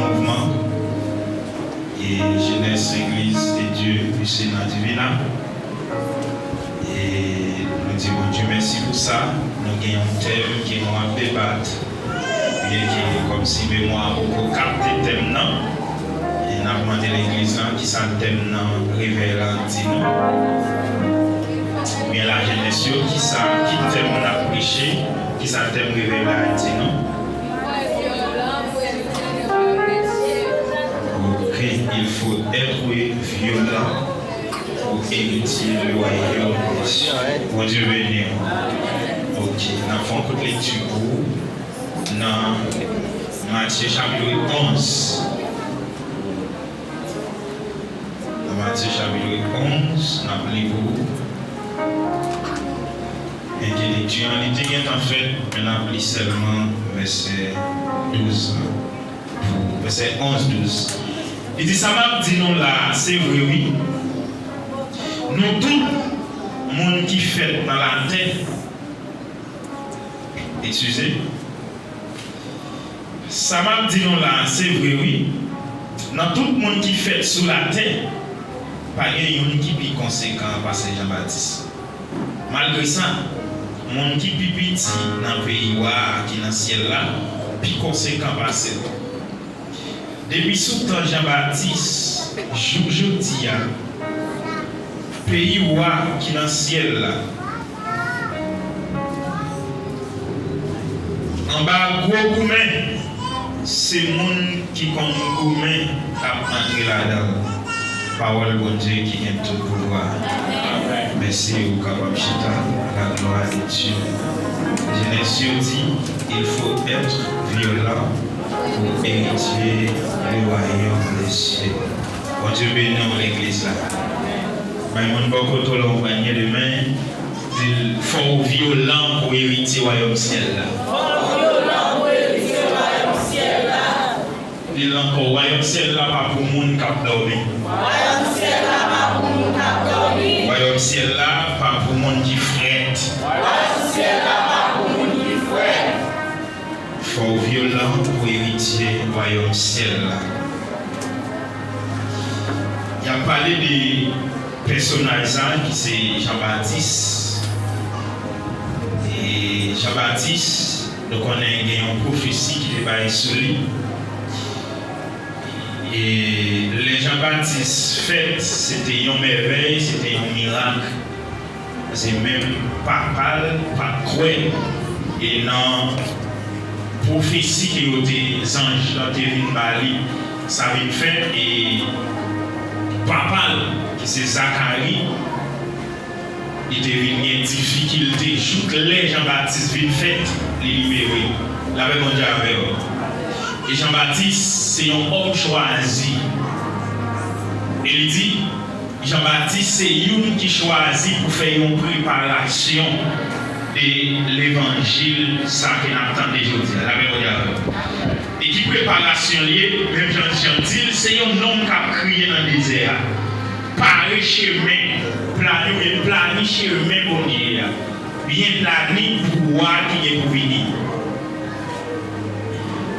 mouvement et Jeunesse Église de Dieu du Sénat Divina. Et nous disons Dieu merci pour ça. Nous gagnons un thème qui nous a débattu. Bien qui comme si mémoire pour capter le thème. Et nous avons demandé à l'église qui ça le thème révélant dit nous. Bien la jeunesse qui ça qui thème on a prêché, qui ça le thème révélant dit nous. Il faut être violent pour hériter le royaume des cieux. Bon Dieu béni. Ok, nous avons une lecture dans Matthieu chapitre 11. Dans Matthieu chapitre 11, nous avons lu. Et lecture en était en fait, mais nous avons lu seulement verset 12. Verset 11-12. Il dit ça m'a dit non là, c'est vrai oui. Nous tout le monde qui fait dans la terre, excusez, ça m'a dit non là, c'est vrai oui. Dans tout le monde qui fait sous la terre, pas un qui est conséquent parce que Jean-Baptiste. Malgré ça, le monde qui est petit dans le pays qui est dans le ciel là, plus conséquent parce que depuis sous temps Jean-Baptiste, je dis pays qui est dans le ciel là. En bas, gros gourmet, c'est le monde qui compte gourmet à entrer là-dedans. Parole bon Dieu qui a tout pouvoir. Merci au capable chita, la gloire de Dieu. Jeunesse dit, il faut être violent pour hériter le royaume des cieux. Bon Dieu bénit l'église là. Mais mon beaucoup de l'on gagner demain, il faut violent pour hériter le royaume ciel là. Il encore royaume ciel là pas pour monde qui a dormi. Royaume ciel là pas pour monde qui a dormi. Royaume ciel là pas pour monde qui frette. Royaume ciel là pas pour monde qui frette. Faut violent pour hériter le royaume ciel là. Il a parlé des personnages qui c'est Jean-Baptiste. Et Jean-Baptiste, nous connaissons une prophétie qui est basée sur lui. Et les Jean-Baptiste fêtes, c'était une merveille, c'était un miracle. C'est même pas pâle, pas cruel. Et dans la prophétie qui ont des anges dans des vignes Bali, ça vient faire et papa, qui c'est Zacharie, il devient une difficulté. Joue que les Jean-Baptiste viennent faire les libérer. La paix mon Dieu avec eux. Et Jean-Baptiste, c'est un homme choisi. Et il dit, Jean-Baptiste, c'est lui qui choisit pour faire une préparation de l'évangile, ça qu'il attend aujourd'hui. La paix mon Dieu avec eux. Et qui préparation liée, même Jean dit, c'est un homme qui a crié dans le désert. Paré chemin, plani chemin pour dire. Bien plani pour voir qui est pour venir.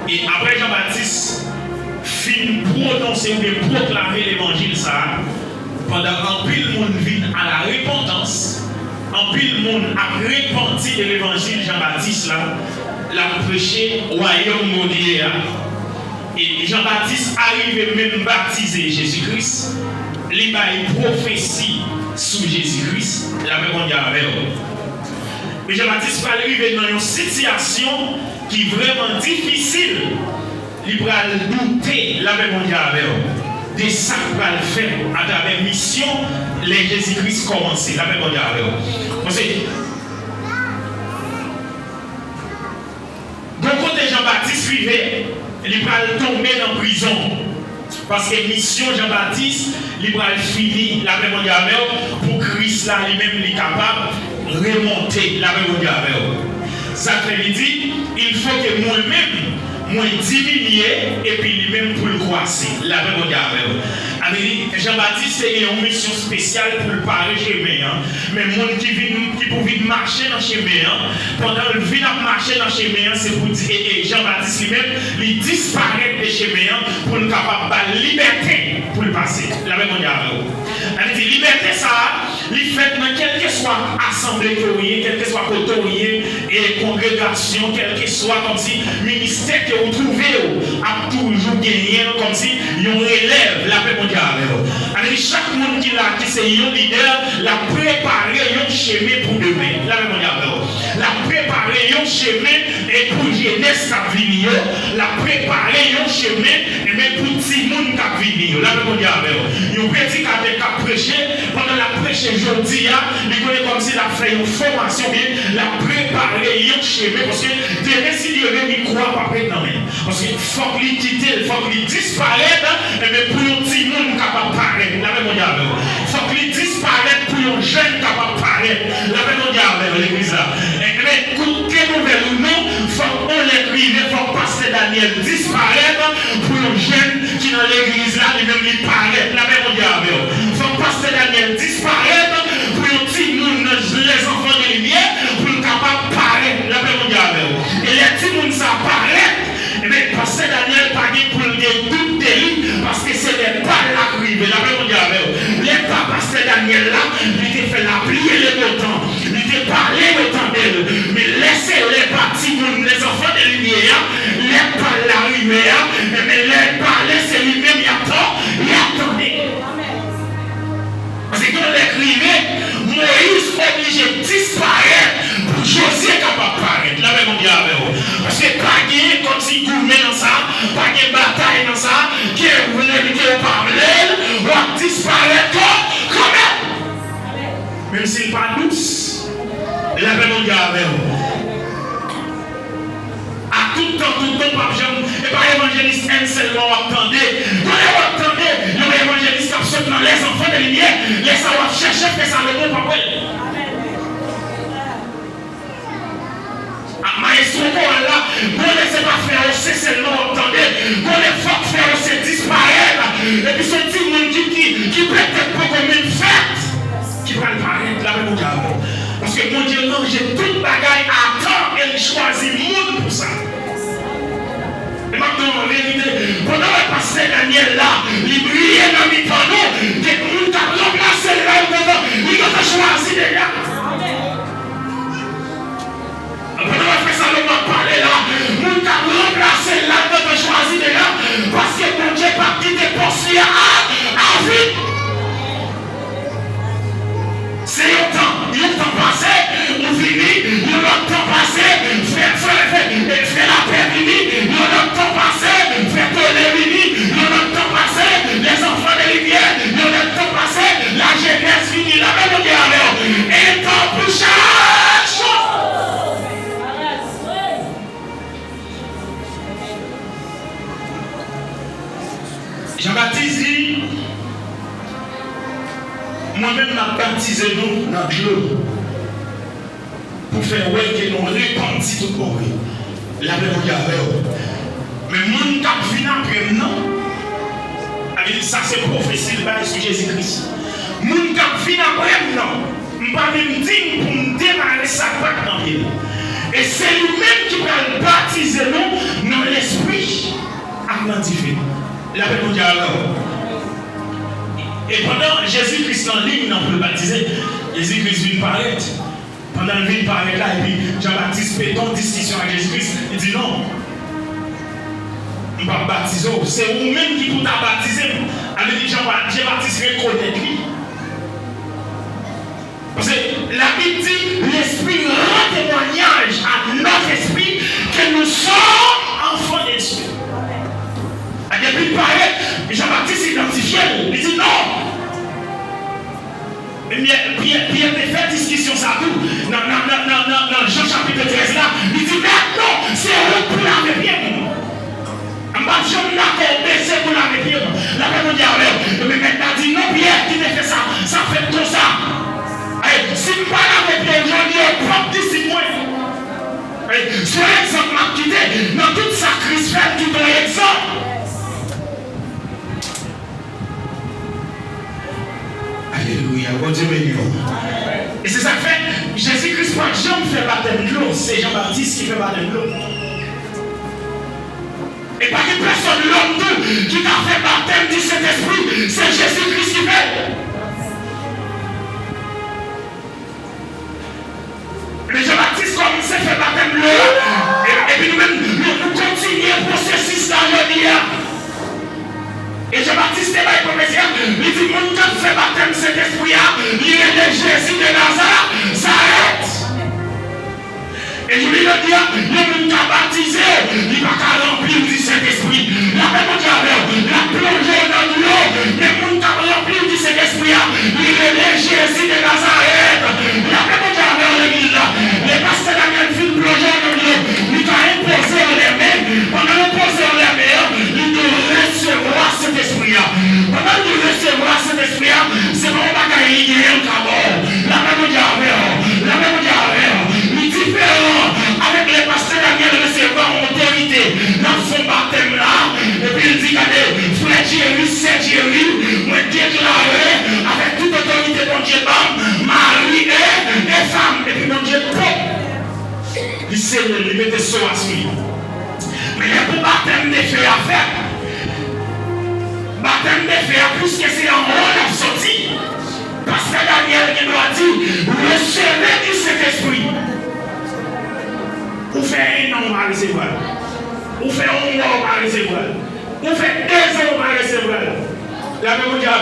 Et après Jean-Baptiste fin prononcer ou proclamer l'évangile ça, pendant un pile monde vient à la repentance, un pile monde a repenti de l'évangile Jean-Baptiste là, l'a prêché royaume mondial. Et Jean-Baptiste arrive même baptiser Jésus-Christ, il a une prophétie sur Jésus-Christ, la même mondiale avec eux. Et Jean-Baptiste va arriver dans une situation qui est vraiment difficile. Il va douter la même mondiale avec eux. De ça qu'il va le faire à travers mission, les Jésus-Christ commencer, la même mondiale avec eux. Parce que donc quand Jean-Baptiste vivait, il va tomber dans la prison. Parce que mission Jean-Baptiste, il va finir la même mondiale avec eux pour Christ là lui-même il est capable de remonter la même mondiale avec eux. Ça veut dire, il faut que moi-même, moi diminuer et puis lui-même pour le croiser. La même mondiale avec eux. Jean-Baptiste c'est une mission spéciale pour le parer chemin. Mais les gens qui peuvent marcher dans le chemin, pendant le vin à marcher dans le chemin, c'est pour dire que Jean-Baptiste lui-même, il disparaît des chemins pour nous capable de liberté pour le passer. La même manière. La liberté, ça, il fait dans quelle que soit assemblée, quelle que soit coterie et congrégation, quel que soit comme si ministère que vous trouvez, a toujours gagné comme si on relève la paix mondiale. Alors, chaque monde qui là, qui c'est un leader, l'a préparé un chemin pour demain. La paix mondiale. L'a préparé un chemin et pour jeunesse qui vient, l'a préparé un chemin et même pour tout le monde qui vient. La paix mondiale. Nous prédicateurs qui prêché pendant la prêche aujourd'hui, il connaît comme s'il a fait une formation, bien, l'a préparé un chemin parce que demain, si Dieu veut, il croit pas maintenant. Parce qu'il faut qu'il quitte, il faut qu'il disparaisse, mais pour un petit monde capable de paraître, la même mondiale. Il faut qu'il disparaisse pour un jeune capable de paraître, la même mondiale, l'église là. Mais quelle nouvelle ou non, il faut qu'on l'écrive, il faut que Pasteur Daniel disparaisse pour un jeune qui dans l'église là, lui-même il paraît, la même mondiale. Il faut que Pasteur Daniel disparaisse pour un petit monde, les enfants de lumière, pour le capable de paraître, la même mondiale. Et les petits monde ça paraît. Mais Pasteur Daniel pas pour le tout délit parce que c'est les pas la prive. La même mondiale. Les pas Pasteur Daniel là, il était fait la plier les montants. Il était parlé le temps d'elle. Mais laissez les partis, les enfants de lumière, les pas la lumière, mais les pas laissez lui-même, il attend, il attendait. Parce que quand l'écrivait, Moïse obligé de disparaître pour Josué capable de paraître. La même mondiale. Parce que pas gagner comme si gouvernement dans ça, pas gagner bataille dans ça, qui voulait parler, ou disparaître quand même. Même s'il n'est pas douce. La même mondiale. À tout temps, pas et par évangéliste, un seulement attendez. Quand vous attendez, l'évangéliste absolument les enfants de lumière, les savoir chercher que ça le bon pas maestro là, vous ne laissez pas faire aussi seulement attendez. Vous ne faut faire aussi disparaître. Et puis ce petit monde qui peut-être pas comme une fête, qui va paraître la même chose. Parce que mon Dieu, non, j'ai toute bagaille à temps et il choisit le monde pour ça. Et maintenant, en vérité, pendant le pasteur Daniel là, il brillait dans les panneaux, des gens qui ont remplacé là, il a choisi les gars. Pendant le frère Salomon parlait là, nous avons remplacé là, nous avons choisi les gars, parce que mon Dieu pas quitté poursuivre à vie. C'est le temps passé, on finit, le temps passé, fait la paix fini, le temps passé, fait tourner fini, le temps passé, les enfants de lumière, le temps passé, la jeunesse finie, la même guerre, et le temps pour chaque chose. Jean-Baptiste dit, moi-même, je baptisé nous dans l'eau pour faire ouais que nous répandons tout le monde. La même chose. Mais mon cap vient après non. Ça c'est prophétie sur Jésus-Christ. Mon cap vient après non. Je ne peux pas même dire pour me démarrer ça dans le pied. Et c'est lui-même qui va baptiser nous dans l'esprit identifié. La même chose. Et pendant Jésus-Christ en ligne pour le baptiser, Jésus-Christ vient paraître. Pendant le vient paraître là, et puis Jean-Baptiste fait une discussion avec Jésus-Christ. Il dit non, je ne vais pas baptiser. C'est vous-même qui vous a baptisé. Alors Jean-Baptiste reconnaît lui. Parce que la Bible dit l'Esprit rend témoignage à notre esprit que nous sommes enfants de Dieu. Et puis il paraît, Jean-Baptiste identifié, il dit non. Pierre a fait discussion ça tout. Dans Jean chapitre 13 là, il dit maintenant, c'est vous pour la bien. Je ne vais baisser pour la bien. La même dire, mais maintenant, il dit non, Pierre qui fait ça, ça fait tout ça. Si je parle avec Pierre aujourd'hui, propre discipline. Sur l'exemple m'a quitté, dans toute sacrifice, tout dans l'exemple. Bon Dieu béni. Et c'est ça que fait, Jésus-Christ, par exemple, fait baptême de l'eau. C'est Jean-Baptiste qui fait baptême de l'eau. Et pas que personne, l'homme qui a fait baptême du Saint-Esprit, c'est Jésus-Christ qui fait. Mais Jean-Baptiste, comme il s'est fait baptême de l'eau, et puis nous-mêmes, nous continuons le processus d'aujourd'hui. Et Jean-Baptiste est pas prophétie, il dit, mon Dieu fait baptême de cet esprit, il est le Jésus de Nazareth, ça arrête. Et je lui dis, le monde qui a baptisé, il va pas remplir du Saint-Esprit. La même la plongée dans l'eau, le monde qui a rempli du Saint-Esprit, il est le Jésus de Nazareth. La même l'église, les pasteurs Daniel film plongé dans l'eau, il a imposé les mains, pendant l'imposer les mains, il doit recevoir cet esprit. Pendant qu'il recevra cet esprit, c'est mon bagage qui est un cabot. La même il est différent avec les pasteurs Daniel recevoir autorité dans son baptême là. Et puis il dit, regardez, frère Thierry, c'est Thierry, moi déclaré avec toute autorité dont Dieu donne, mari et femme. Et puis mon Dieu top. Il sait, il mettait son assis. Mais il y a pour baptême des feux à faire. Baptême des feux, puisque c'est en haut la sortie. Pasteur Daniel qui nous a dit, recevez du Saint-Esprit. Ou fait un an, on va recevoir. Ou fait un mois, on va recevoir. Ou fait 2 ans, on va recevoir. La même chose,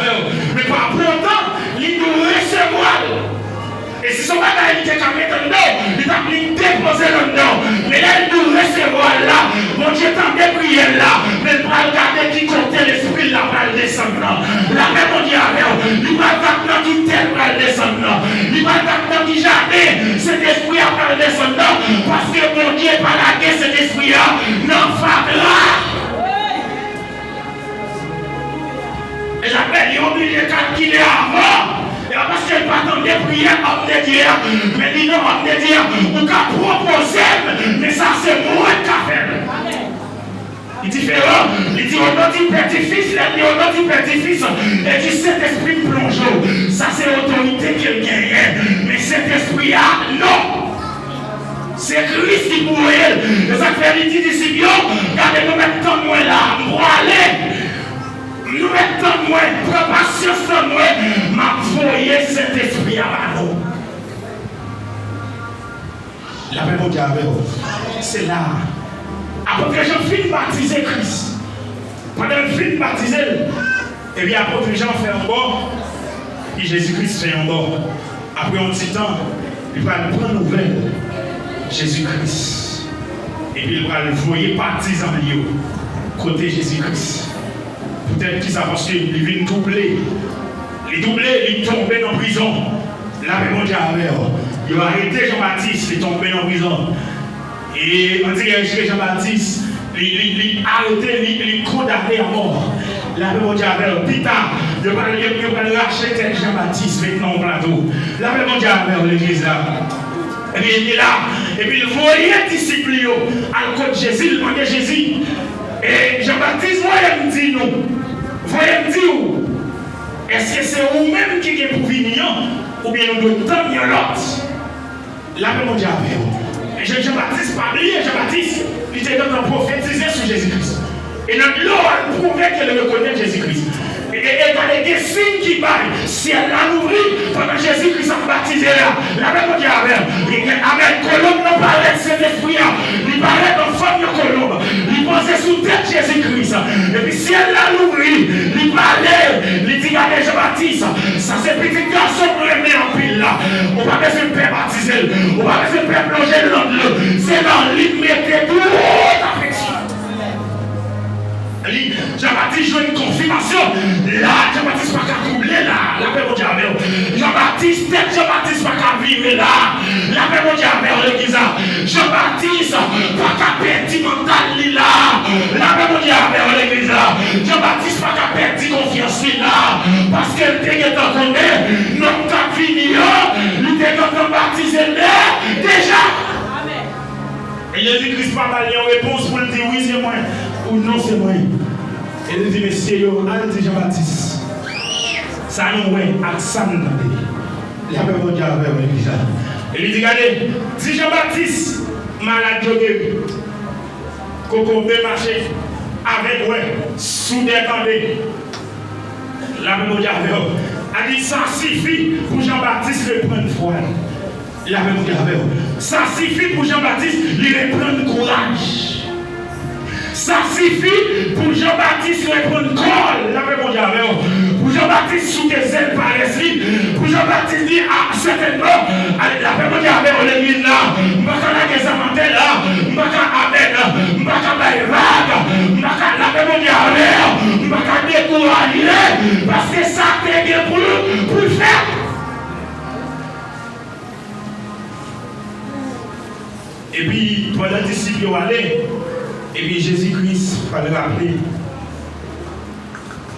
mais pas pour autant, il nous recevoir. Et si son bagage était quand même dedans, il va nous déposer dedans. Mais là, il nous recevoir là. Mon Dieu t'en prières là. Mais il va regarder qui comptait l'esprit là, va descendre là. La même on dit il va maintenant qui tel va descendre. Il va maintenant qui jamais cet esprit va descendre. Parce que mon Dieu pas la guerre cet esprit là. Non, là. Et j'appelle, il est obligé de calculer avant. Et parce qu'elle pas attendre des prières, homme de Dieu. Mais dis non, homme de Dieu, on peut proposer, mais ça c'est moi qui a fait. Il dit différent. Il dit au nom du petit-fils, il dit au nom du petit-fils, et du Saint-Esprit plongeau. Ça c'est l'autorité qu'il gagne. Mais cet esprit-là, non. C'est Christ qui pour elle. Et ça fait il dit disciples, regardez-nous maintenant moi là, pour aller. Nous mettons moins, prends patience de moi, m'a voyé cet esprit à nous. La même chose avec vous. C'est là. Après que je finis baptiser Christ, pendant que je finis baptiser, et bien après que Jean fait un bord, et Jésus-Christ fait un bord. Après un petit temps, il va prendre nouvelle Jésus-Christ. Et puis il va le voyer baptiser en lieu, côté Jésus-Christ. Peut-être qu'ils avancent, ils viennent doubler. Les doublés, ils tombent en prison. La même chose avec eux. Ils ont arrêté Jean-Baptiste, ils tombent en prison. Et on dit que Jean-Baptiste, il a arrêté, il est condamné à mort. La même chose avec eux. Plus tard, il va racheter Jean-Baptiste maintenant au plateau. La même chose avec eux, l'église là. Et puis il est là. Et puis il voyait les disciples à côté de Jésus, il demandait Jésus. Et Jean-Baptiste, moi, il me dit nous. Voyez me dire, est-ce que c'est vous-même qui êtes pour venir ou bien nous devons tenir l'autre? La même chose avec vous. Et Jean-Baptiste, pas oublié, Jean-Baptiste, il était dans un prophétisé sur Jésus-Christ. Et notre Lord a prouvé qu'elle reconnaît Jésus-Christ. Et dans les signes qui parlent, si elle l'a ouvert pendant Jésus-Christ a baptisé là, la même chose avec avec Colombe, nous parlait de cet esprit, il parlait de forme de Colombe, il posait sous tête Jésus-Christ. Et puis si elle l'a ouvert, il parlait, il dit à Jean-Baptiste, ça c'est petit garçon pour aimer en pile là. On va pas se faire baptiser, on va pas se faire plonger dans l'eau. C'est dans l'immédiat toute affection. Jean-Baptiste joue une confirmation. Là, Jean-Baptiste pas qu'à combler là. La paix au diable. Jean-Baptiste, Jean-Baptiste pas qu'à vivre là. La paix au diable, l'église. Jean-Baptiste pas qu'à perdre mental là. La paix au diable, l'église. Jean-Baptiste pas qu'à perdre confiance là. Parce qu'elle était en connaît. Non, qu'à finir. Il était en baptiser là. Déjà. Et Jésus-Christ pas mal en réponse pour lui dire oui, c'est moi. Ou non, c'est moi. Et il dit, messieurs, allez, Jean-Baptiste. Ça nous ouais, accent dans le pays. Il y a même Dieu avec l'église. Et il dit, regardez, si Jean-Baptiste, malade de guéri, Coco peut marcher avec ouais, sous des candés. La même Dieu avec eux. A dit, ça suffit pour Jean-Baptiste de prendre foi. Il a même Dieu avec eux. Ça suffit pour Jean-Baptiste de prendre courage. Ça suffit pour Jean-Baptiste de prendre col. La même Dieu avec eux. Pour Jean-Baptiste sous des ailes par l'esprit, pour Jean-Baptiste dire ah certainement, la personne qui avait l'église là, je ne vais pas la guésamenter là, je ne vais pas amen, je ne vais pas bailler vague, la personne qui avait, je ne vais pas décourager, parce que ça t'est bien pour le faire. Et puis, pendant les disciples sont allés, et puis Jésus-Christ va le rappeler.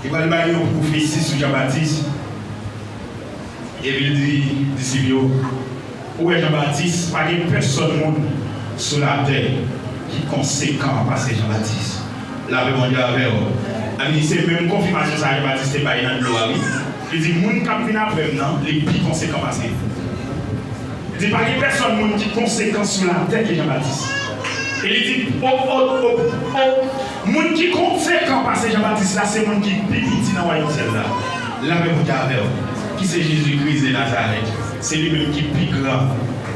Il va le bailler une prophétie sur Jean-Baptiste. Et puis il dit, disciples, où est Jean-Baptiste? Pas de personne sur la terre qui est conséquent à passer Jean-Baptiste. La répondu avec eux. Il dit, c'est même confirmation ça Jean-Baptiste est baillé dans l'eau. Il dit, les gens qui viennent après, les plus conséquents passer. Il dit, pas de personne qui est conséquent sur la terre que Jean-Baptiste. Et il dit, moun qui conséquent passer Jean-Baptiste là, c'est moun qui petit dans le royaume là. La même qui c'est Jésus-Christ de Nazareth. C'est lui-même qui est plus grand,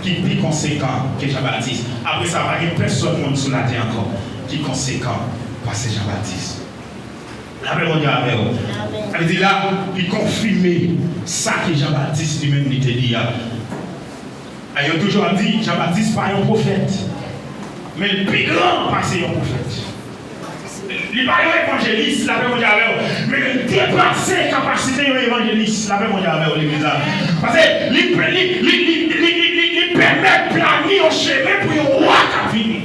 qui est plus conséquent que Jean-Baptiste. Après ça, il n'y a personne sur la terre encore qui est conséquent passer Jean-Baptiste. La même elle dit là, il confirme ça que Jean-Baptiste lui-même lui dit. Il a toujours dit, Jean-Baptiste n'est pas un prophète. Mais le plus grand, c'est un prophète. Il n'est pas un évangéliste, la même mais il dépasse la capacité d'un évangéliste, la même l'église. Parce qu'il permet de planer au chemin pour un roi qui vient.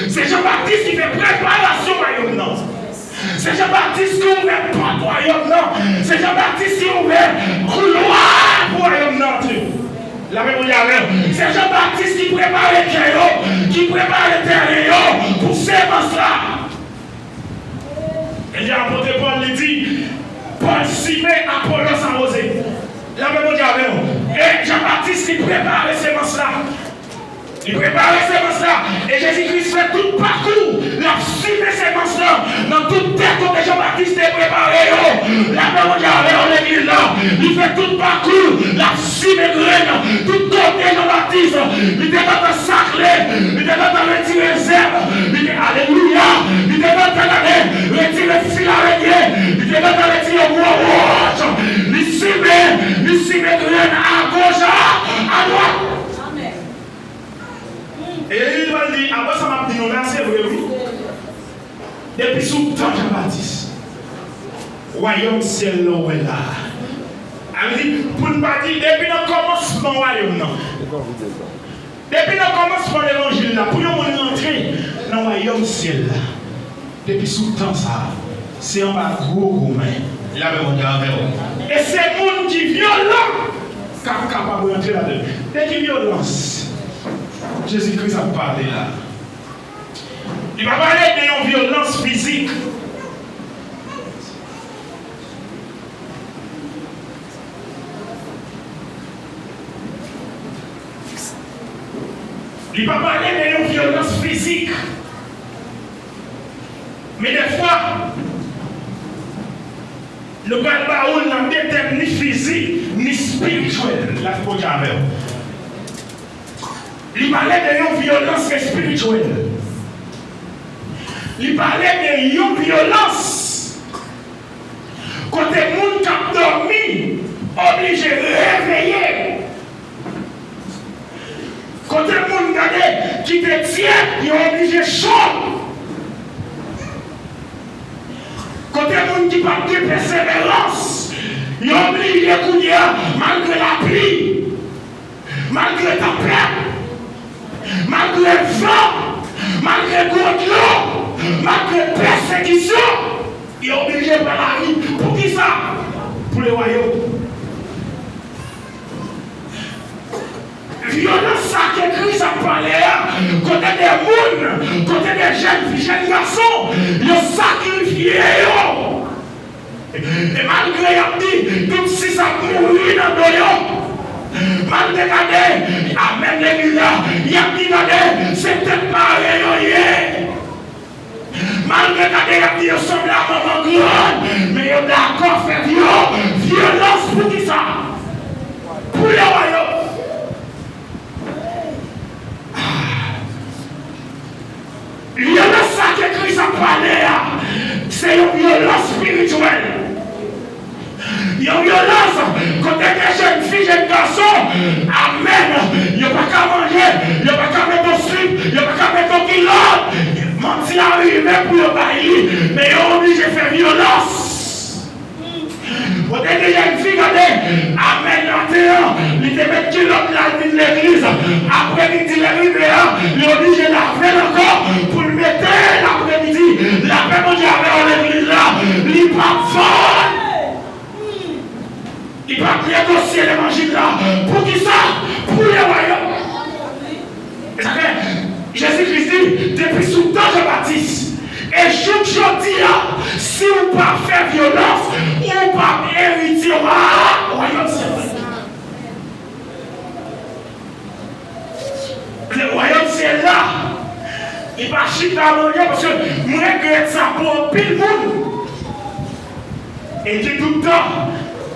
C'est Jean-Baptiste qui fait préparation au royaume. C'est Jean-Baptiste qui ouvre porte au royaume. C'est Jean-Baptiste qui ouvre couloir pour le royaume. La même c'est Jean-Baptiste qui prépare les cœurs, qui prépare les terrains pour ces monstres-là. Et l'apôtre Paul lui dit, Paul s'y met, Apollos arrosé. La même et Jean-Baptiste qui prépare ces monstres-là. Il prépare ces monstres-là. Et Jésus-Christ fait tout parcours. La suite de ces monstres-là. Dans toute terre que Jean-Baptiste est préparé. La même l'église là. Il fait tout parcours. La suite de graines. Tout côté Jean-Baptiste. Il était dans le sacré. Il était dans le retirer les herbes. Il était alléluia. Il était dans le retirer le fil araignée. Il était dans le retirer le bois rouge. Il suit les graines à gauche, à droite. Et il va dire, après ça m'a dit, non, là c'est vrai, oui. Depuis sous le temps Jean-Baptiste, royaume ciel là. Elle dit, pour ne pas dire, depuis le commencement du royaume, non. Depuis le commencement de l'évangile là, pour nous rentrer dans le royaume ciel là. Depuis sous le temps ça, c'est un gros romain. Il avait mon diable. Et c'est le monde qui est violent, capable de rentrer là-dedans. Dès qu'il y a violence. Jésus-Christ a parlé là. Il va parler d'une violence physique. Il va parler d'une violence physique. Mais des fois, le baoul n'a pas ni physique ni spirituel. La faut dire. Il parlait de violence spirituelle. Il parlait de violence. Quand les gens qui ont dormi, obligés de réveiller. Quand les gens qui te tiennent, ils sont obligés de chaud. Quand les gens qui parlent de persévérance, ils sont obligés de courir malgré la pluie, malgré la tempête. Malgré le vent, malgré le l'eau, malgré la persécution, il est obligé de prendre la vie. Pour qui ça? Pour le royaume. Violence, ça que Christ a parlé, côté des mondes, côté des jeunes garçons, ils ont sacrifié. Et malgré dit, tout si ça mourit dans le dos, malgré que amen l'église là, il y a dit que c'est peut-être pas rien. Malgré que il a dit ensemble à maman grande, mais il est d'accord faire violence pour qui ça? Pour le royaume. Violence ça que Christ a parlé, c'est une violence spirituelle. Il y a une violence quand tu es jeune fille, jeune garçon, amen. Il n'y a pas qu'à manger, il n'y a pas qu'à mettre ton slip, il n'y a pas qu'à mettre ton kilote. Menti arrive pour le bailler, mais il est obligé de faire violence. Quand tu es jeune fille, amen, il te met kilote là dans l'église. Après, il dit l'arrivée, il est obligé de la faire encore pour le mettre l'après-midi. L'après-midi avec l'église là, il n'est pas fort. Il va négocier l'évangile là. Pour qui ça? Pour les royaumes. Et ça fait, Jésus-Christ dit, depuis sous temps Jean-Baptiste, et je dis là, si vous ne pas faire violence, ou pas hériter au royaume le royaume c'est là. Il va chier à manger parce que moi je regrette ça pour pile monde. Et dit tout le temps,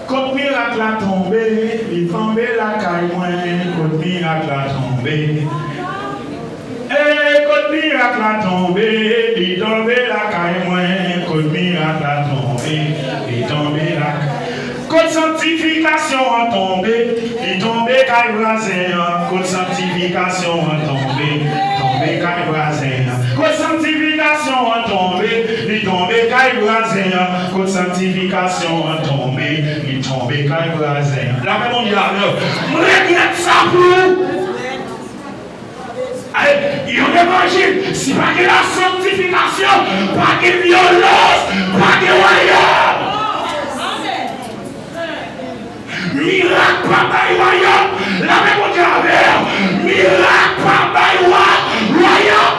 quand le miracle a tombé, il tombe la caille moins, quand le miracle a tombé. Et quand le miracle a tombé, il tombe la caille moins, quand le miracle a tombé, il tombe la caille. Quand sanctification a tombé, il tombe caille brasin, quand sanctification a tombé, caille brasin. Quand sanctification a tombé, il tombe caille brasin, quand sanctification a tombé, il tombe caille brasin. La même on dit là, je regrette ça pour vous. Il y a un évangile, si pas de la sanctification, pas de violence, pas de royaume. Miracle pas by royaume, la même on dit avec, miracle pas by royaume.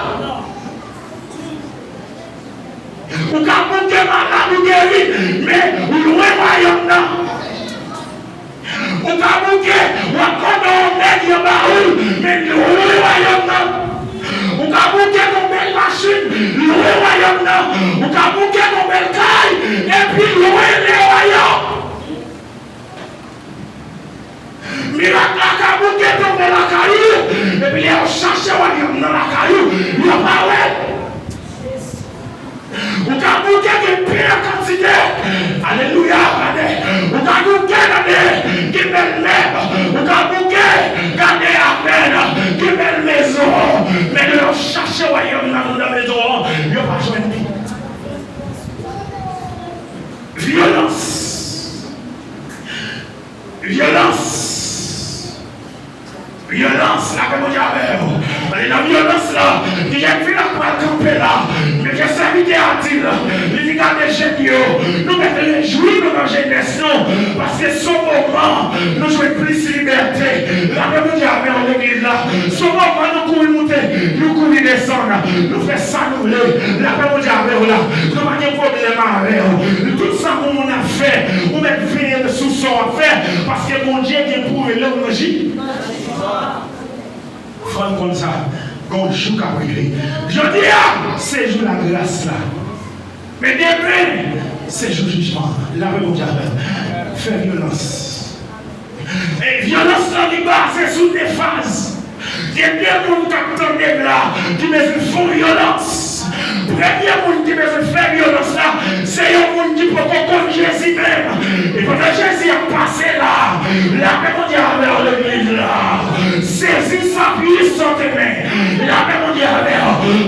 Ou quand vous êtes malade, vous guéri, mais vous louez royaume non. Ou quand vous êtes, vous êtes en baoul, mais louez royaume non. Ou quand vous êtes en belle machine, louez royaume non. Ou quand vous êtes en belle caille, et puis louez les royaumes. Miracle à vous êtes tombé la caillou, et puis ils ont cherché royaume dans la caillou, il n'y a pas ouais. Ou quand vous êtes une pire quantité, alléluia, ou quand vous êtes qui belle mère, ou quand vous êtes gardez à peine, qui belle maison, mais ils ont cherché royaume dans la maison, il n'y a pas joué de violence. Violence, là, comme on dit avec la violence là, qui j'ai vu la poêle camper là, mais j'ai servi à dire, il dit à des jeunes, nous mettons les jouir dans la jeunesse, parce que son moment, nous jouons plus liberté. Là, comme on dit avec l'église là, son moment, nous courons monter, nous courons descendre, nous faisons ça, nous voulons. Là, comme on dit avec là, nous n'avons pas de problème avec tout ça qu'on a fait, on met veiller de sous-sol à faire, parce que mon Dieu est pour l'énergie. Femme comme ça, quand je joue à brûler. Je dis, c'est jour la grâce là. Mais demain, c'est jour jugement. Là, on dit, faire violence. Et violence là, c'est sous des phases. Il y a bien monde qui attendent là, qui me font violence. Premier monde qui me fait violence là, c'est un monde qui peut comprendre Jésus même. Et quand Jésus a passé là, la même on dit avec l'église là, saisis sa puissante main. La même on dit avec,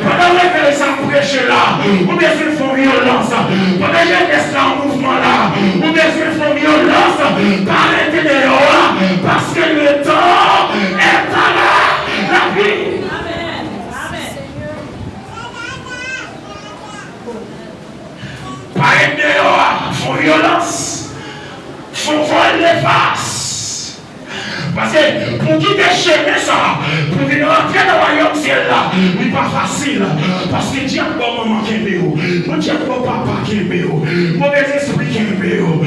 pendant que ça prêche là, ou bien ils font violence, pendant que je reste en mouvement là, ou bien ils font violence, par l'intérieur, parce que le temps est à la vie. Par dehors, font violence, font voler les faces. Parce que pour quitter chemin ça, pour venir rentrer dans le royaume ciel là, ce n'est pas facile. Parce que Dieu a bon maman qui est béo, mon Dieu a bon papa qui est béo, mauvais esprit qui est béo,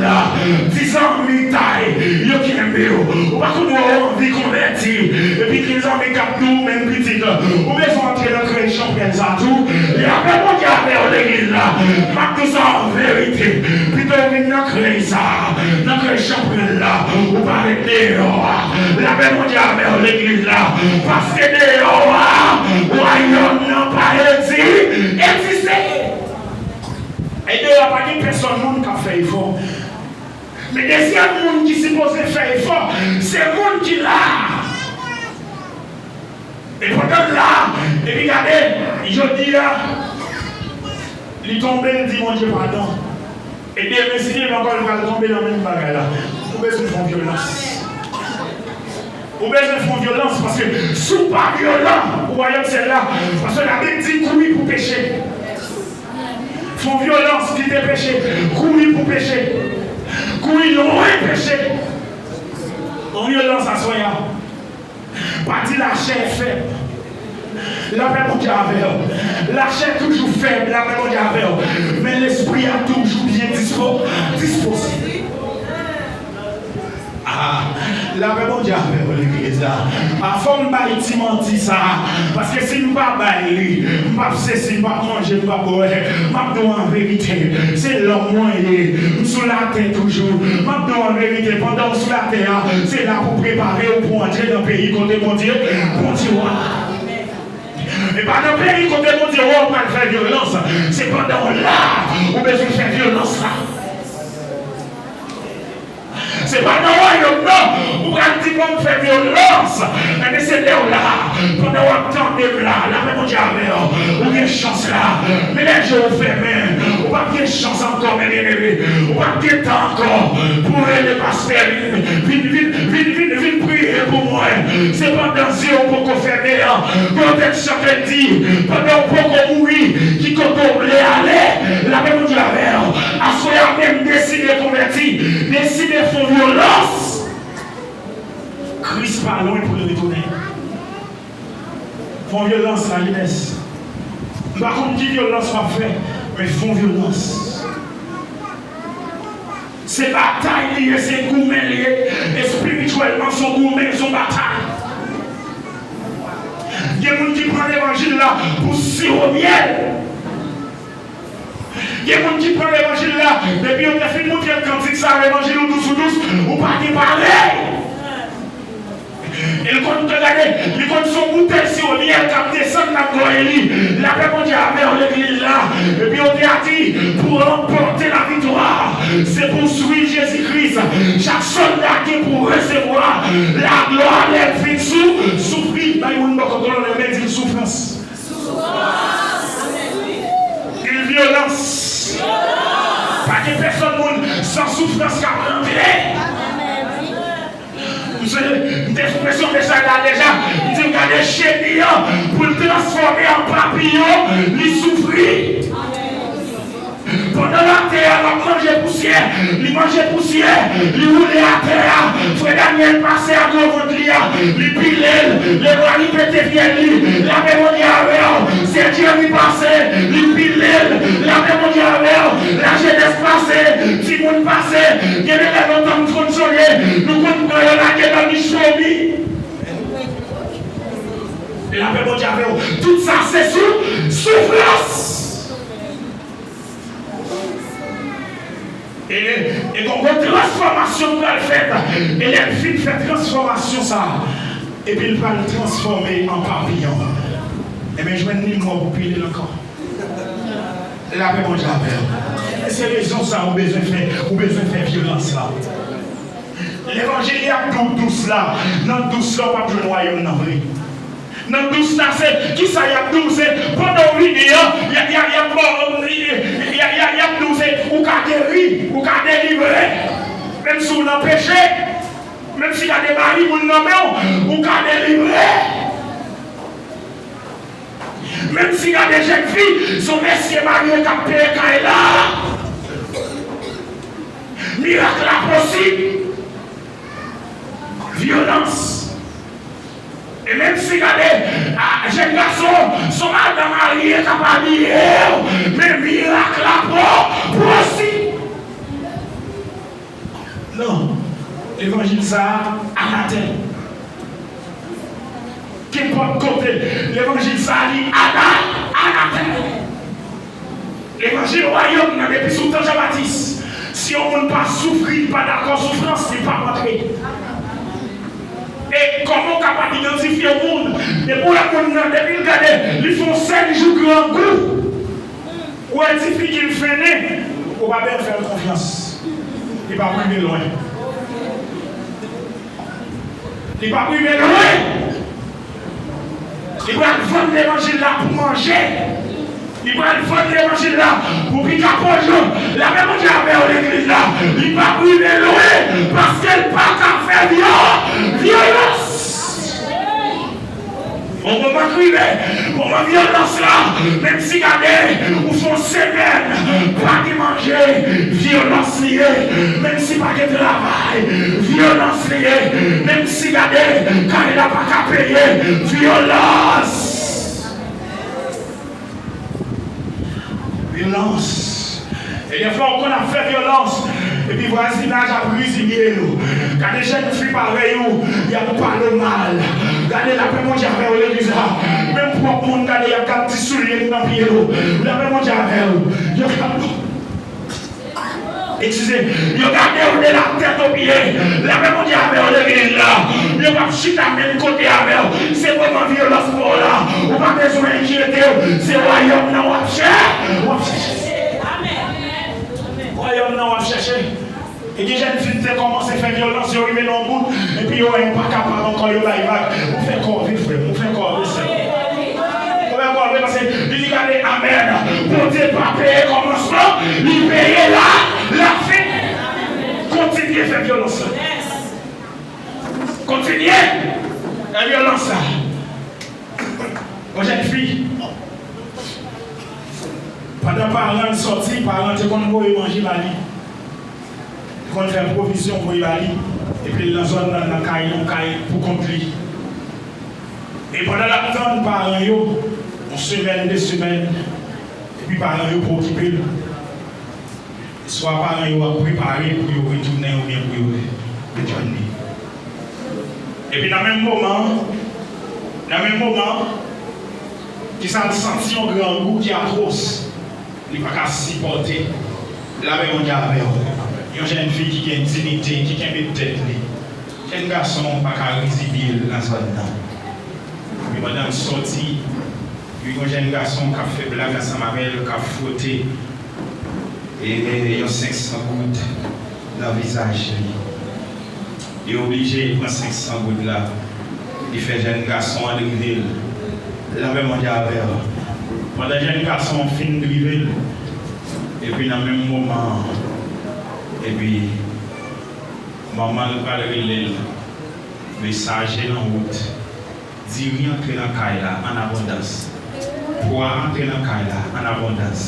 là. 10 ans, mitaille, yo qui aime ou pas qu'on a envie convertir. Et puis 15 ans, mais cap nous, même petit, ou bien entrer dans le champion ça tout. Et après, mon Dieu, avec l'église là, m'a tout ça en vérité. Puis tu viens dans créer ça, dans le champion là, ou pas avec dehors. La paix, mon Dieu, avec l'église là, parce que dehors, royaume n'a pas existé. Et dehors, pas de personne qui a fait effort. Mais deuxième monde qui s'est supposé faire effort, c'est le monde qui l'a. Et pourtant là, et puis regardez, je dis là, il tombe, il dit mon Dieu pardon. Et demain, si il va encore tomber dans la même bagarre là, vous besoin de faire violence. Vous besoin de faire violence parce que sous pas violent, vous voyez que c'est là, parce que la Bible dit courir pour pécher. Font violence qui te péché, courir pour pécher. Courir loin péché. En violence à soi. Pas dit la chair est faible. La paix mon Dieu avec. La chair est toujours faible, la paix mon Dieu avec. Mais l'esprit a toujours bien disposé. Ah, la paix mon Dieu avec l'église là. À forme de menti ça. Parce que si nous ne pas bailler, nous ne pas cesser, nous ne pas manger, nous ne pas boire, nous en vérité. C'est l'homme moyen. Sous la terre toujours. Nous en vérité. Pendant sous la terre, c'est là pour préparer pour entrer dans le pays côté mon Dieu. Bon Dieu. Et pas dans le pays côté mon Dieu, on va faire violence. C'est pendant là où on besoin de faire violence là. C'est pas dans le royaume, non. Vous allez dire qu'on fait violence. Mais c'est là, pendant qu'on attend là, la même Dieu avec, on a une chance là. Mais les jours fermés, on va pas de chance encore, mais on va pas de temps encore pour les pasteurs. Viens prier pour moi. C'est pendant que on peut fermer. Quand chacun dit, pendant qu'on mourir, qui compte aller, la même Dieu avec, à soi même décider de convertir, décider de faire violence. Christ pas loin pour le retourner. Font violence la jeunesse. Par contre, qui violence va faire, mais font violence. C'est bataille liée, c'est gourmet lié. Et spirituellement, son gourmet, son bataille. Il y a des gens qui prennent l'évangile là pour siroper au miel. Il y a des gens qui prennent l'évangile là, depuis on a fait une montre quand dit ça, l'évangile ou douce, ou pas qui pareil. Et le compte de l'année, il compte son bouteille si on vient comme descendre dans le la paix mon Dieu avec l'église là. Et puis on a dit, pour remporter la victoire, c'est pour suivre Jésus-Christ. Chaque soldat qui est pour recevoir la gloire, les filles souffrir. Là, il y a une souffrance. Une violence. Pas que personne sans souffrance qui a rentré. Vous avez une expression de ça là déjà. Il dit regardez chéri pour le transformer en papillon, il souffrit. Pendant la terre, il mangeait poussière, il roulait à terre. Frère Daniel passait à gros ventre, il pilait, les bras il pétait fiel, la mémoire c'est Dieu qui passait, il pilait, la mémoire la jeunesse passée, si vous passez, il y a des longtemps de consoler, nous comprenons la guerre dans l'Israël. La mémoire tout ça c'est souffrance. Et qu'on voit transformation pour le faire. Et les filles fait transformation ça. Et puis il va le transformer en papillon. Et bien je vais venir moi pour piler encore. La paix mon Dieu. Et c'est raison ça, on besoin de faire violence là. L'évangile il y a douce là. Dans douce là, pas de royaume non plus. Dans douce là, c'est qui ça y a douce? Pendant une vidéo, il y a douce ou qu'a guéri, ou qu'a délivré. Même si on a péché, même s'il y a des maris ou non, ou qu'a délivré. Même s'il y a des jeunes filles, son messieurs mariés qui ont payé quand elle est là. Miracle possible. Violence. Et même si regardez, jeunes garçons sont mal mariés, capables mais miracle là possible. l'église anathème. Qu'importe côté, l'évangile ça dit anathème. L'évangile royaume, depuis sous temps Jean-Baptiste, si on ne pas souffrir, pas d'accord souffrance, c'est pas rentrer. Et comment capable d'identifier le monde? Et pour la monde, depuis le garder, ils font 5 jours grand goût. Ou est-ce qu'il fait né? On va bien faire confiance. Il ne va pas priver loin. Il ne va pas priver loin. Il va vendre l'évangile là pour manger. Il va vendre l'évangile là pour piquer à poison. La même chose avec l'église là. Il va priver loin parce qu'elle n'a pas qu'à faire violence. On va pas crier, on va violence là, même si regardez, ou font semaine, pas de manger, violence liée, même si pas de travail, violence liée, même si regardez, quand il n'a pas qu'à payer, violence. Violence. Et des fois, on a fait violence. Et puis, voisinage a résilié. Quand les jeunes filles pareilles, il y a pas parlé mal. Regardez la paix, moi j'avais l'église. Même pour le monde, il y a 4 petits souliers dans le pied. La paix, moi j'avais. Excusez, regardez la tête au pied. La paix, moi j'avais l'église là. Il n'y a pas de chute à même côté avec. C'est vraiment violence pour là. On n'a pas besoin d'inquiéter. C'est le royaume, on va chercher. Royaume, on va chercher. Et des jeunes filles qui commencent à faire violence, ils arrivent dans le bout, et puis ils n'ont pas capable encore de faire on fait corvée, frère, on fait corvée, c'est. On fait corvée parce que, il dit, regardez, amen, pour Dieu pas payer commencement, il paye là, la fin. Continuez à faire violence. Continuez la violence. Aux jeunes filles, pendant que parents sont sortis, parents sont venus manger la vie. Qu'on fait provision pour y aller, et puis la zone dans la caille pour conclure. Et pendant la temps, parents, une semaine, 2 semaines, et puis parents pour occuper. Soit parents ont préparé pour retourner ou bien pour retourner. Et puis dans le même moment, qui s'en senti un grand goût qui est atroce, il ne peut pas supporter la même mondiale. Une jeune fille qui a une dignité, qui a une tête. Un garçon qui n'a pas résilier dans la zone. Puis madame sortie, puis un jeune garçon qui a fait blague ensemble avec elle, qui a frotté. Et il y a 500 gouttes dans le visage. Il est obligé de prendre 500 gouttes là. Il fait jeune garçon en drivel. La même mondiale avec elle. Pendant que jeune garçon finit de drivel. Et puis dans le même moment, et puis, maman va le message en route. Dis oui, entrer dans le caille en abondance. Pour entrer dans le caille en abondance.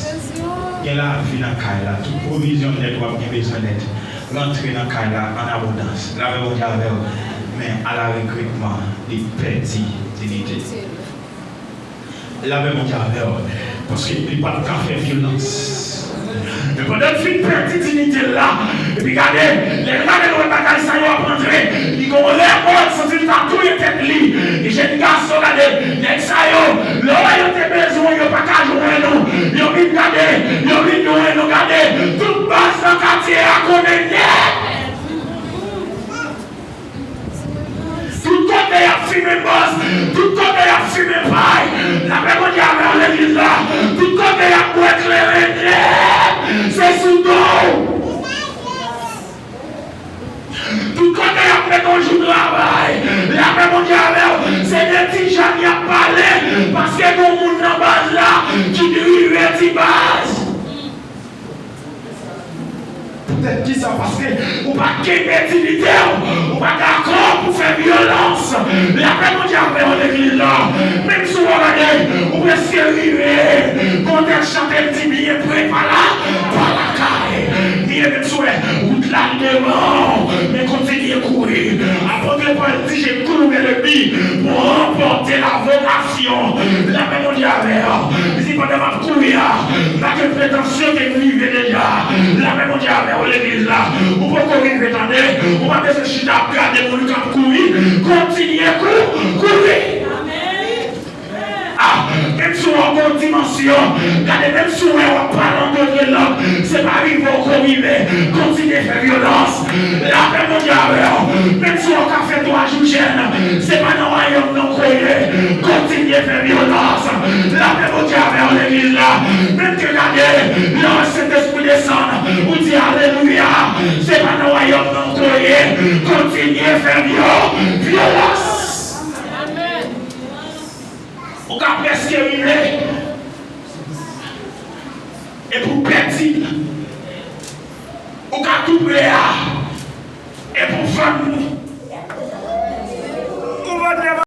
Il y a la vie dans le caille, toute provision n'est pas besoin d'être. Rentrer dans le caille en abondance. La même mais à la recrutement des petits dignités. La même parce qu'il n'y a pas de café violence. Et pendant que tu perds cette dignité là, et puis regardez, les gars de bagages, ça y va prendre, ils vont l'air bon, sans une tout les têtes li. Et j'ai des garçons, regardez, les ça y là, ils ont besoin, ils n'ont pas qu'à jouer nous. Ils ont mis regarder, ils ont mis nous, regardez, toute base dans le quartier à connaître. Tout côté y a fumé boss, tout côté y a fumé paille. La même chose avec l'église là, tout côté y a pour éclairer. C'est sous dos. Tout côté y a fait ton jour de travail. La même chose c'est des petits gens qui ont parlé parce que mon monde dans base là qui dérive des bases. Peut-être qui ça parce que ou pas qu'aimer dignité, ou pas d'accord pour faire violence. La même chose avec l'église là, même si on regarde, ou presque arrivé, quand elle chante, elle dit bien prêt par la caille. Bien même souhait, ou de la devant, mais continue à courir. Apôtre Paul dit j'ai couru le but pour remporter la vocation. La même chose avec il dit pendant ma cour courir, pas de prétention que nous vivons déjà. La même Dieu avec l'église là. Vous pouvez courir, attendez. On va mettre ce chute à garder pour nous courir. Continuez à courir. Même si on a une dimension, même si on a parlé d'autres langues, c'est pas arrivé au corriver, continuez à faire violence. La paix mondiale, même si on a fait 3 jours gêne, c'est pas dans le royaume non croyé, continuez à faire violence. La paix mondiale, l'église là, même que regardez, là, cet esprit descend, vous dites Alléluia, c'est pas dans le royaume non croyé, continuez à faire violence. On a presque arrivé. Et pour petit, on a tout prêt à.